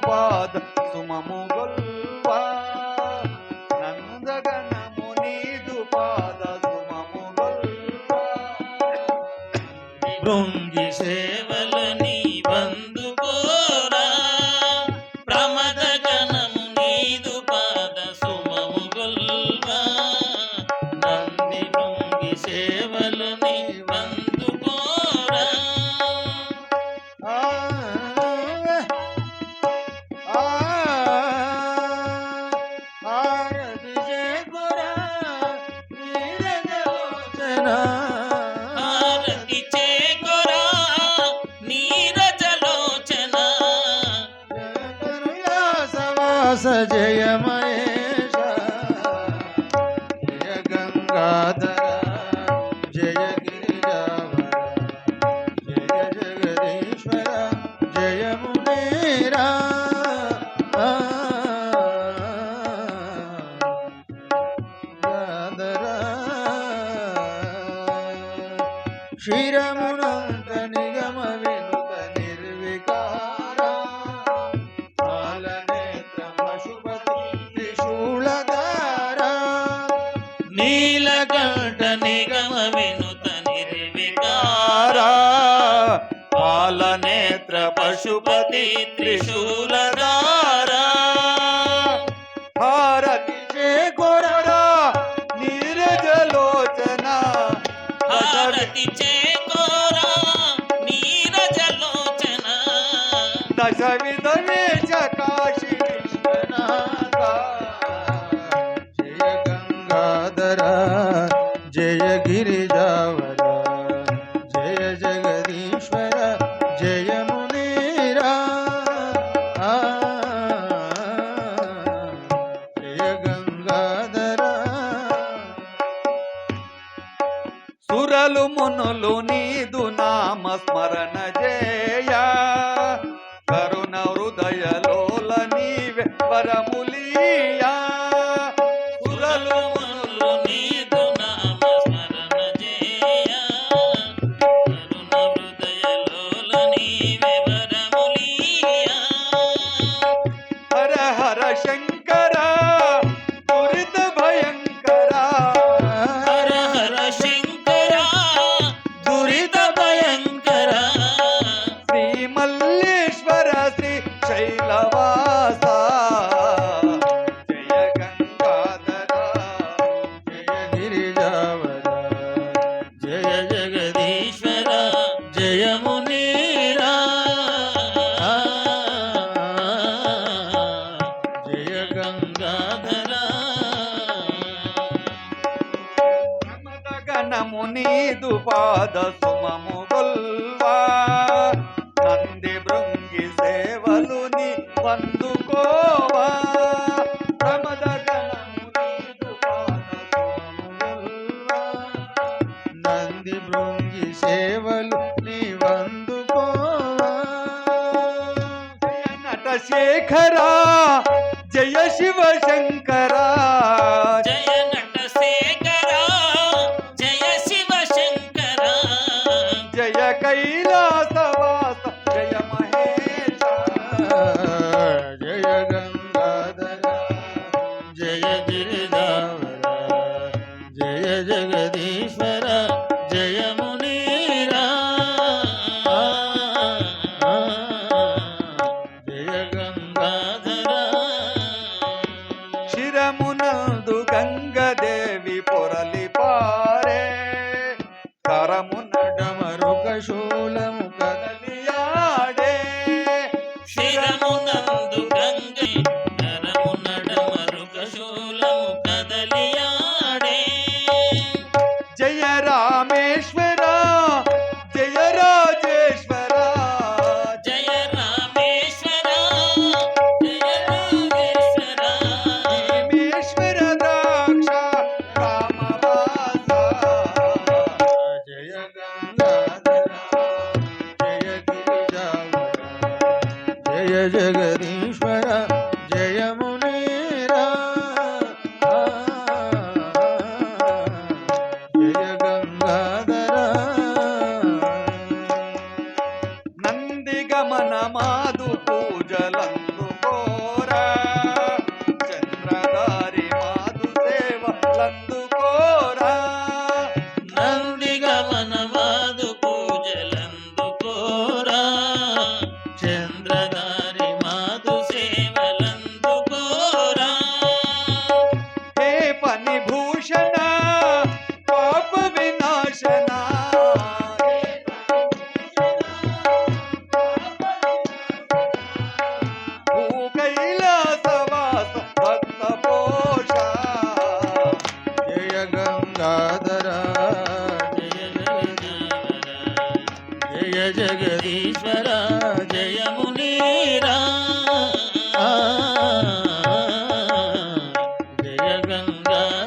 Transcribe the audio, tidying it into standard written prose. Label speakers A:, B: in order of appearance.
A: పాద సుమము గొల్వా నందగణము నీదు పాద సుమము గొల్వా
B: భృంగి సేవలని బందుకోరా ప్రమద గణము నీదు పాద సుమము గొల్వా నంది భృంగి సేవలని బందుకోరా హారతి చేకొరా నీరజలోచన
A: సవాస జయ మహేశ జయ గంగాధర జయ గిరిజావర జయ జగదీశ్వర జయ మునేరా క్షీరమునంత నిగమ వినుత నిర్వికార పాలనేత్ర పశుపతి త్రిశూలధార
B: నీలకంఠ నిగమ వినుత నిర్వికార పాలనేత్ర పశుపతి త్రిశూలధార
A: హారతి చేకొరరా నీరజలోచన
B: హారతి చేకోరా నీరజలోచన
A: దశ విధవేశ కాశీ విశ్వనాథ జయ గంగాధర జయ గిరిజావర జయ జగదీశ్వర జయ మునేరా జయ గంగాధర సురలు మునులు నీదు నామ స్మరణ జయ కరుణ హృదయలోల నీవే వరములియా సురలు
B: మునులు నీదు నామ స్మరణ జేయ కరుణ హృదయలోల నీవే వరములియా
A: హర హర శంకర దురిత భయంకర
B: హర హర శంకర దురిత భయంకర
A: శ్రీ మల్లేశ్వర శ్రీ శైలవాస జయ గంగాధర జయ గిరిజావర
B: జయ జగదీశ్వర జయ మునీరా జయ గంగాధర
A: గణము నీదు పాద సుమము గొల్వా నంది భృంగి సేవలు ని వందుకోవా ప్రమద గణము నీదు పాద సుమము గొల్వా నంది భృంగి సేవలు ని వందుకోవా జయ నట శేఖరా జయ శివ శంకరా
B: జయ నట శేఖర జయ శివ శంకర
A: జయ కైలాసవాస జయ మహేశ జయ గంగాధర
B: జయ గిరిధావర జయ జగదీశ్వర జయ మునీరా జయ గంగాధర
A: శిరమునందు గంగదేవి పొరలి పారే కరమున డమరుక శూలము కదలియాడే
B: శిరమునందు గంగ నరమున డమరుక శూలము
A: ಫಣಿಭೂಷಣ ಪಾಪ ವಿನಾಶನ ಭೂ ಕೈಲಾಸವಾಸ ಭಕ್ತ ಪೋಷ ಜಯ ಗಂಗಾಧರ
B: ಜಯ ಜಗದೀಶ್ವರ ಜಯ ಮುನೀರ ಜಯ ಗಂಗಾಧರ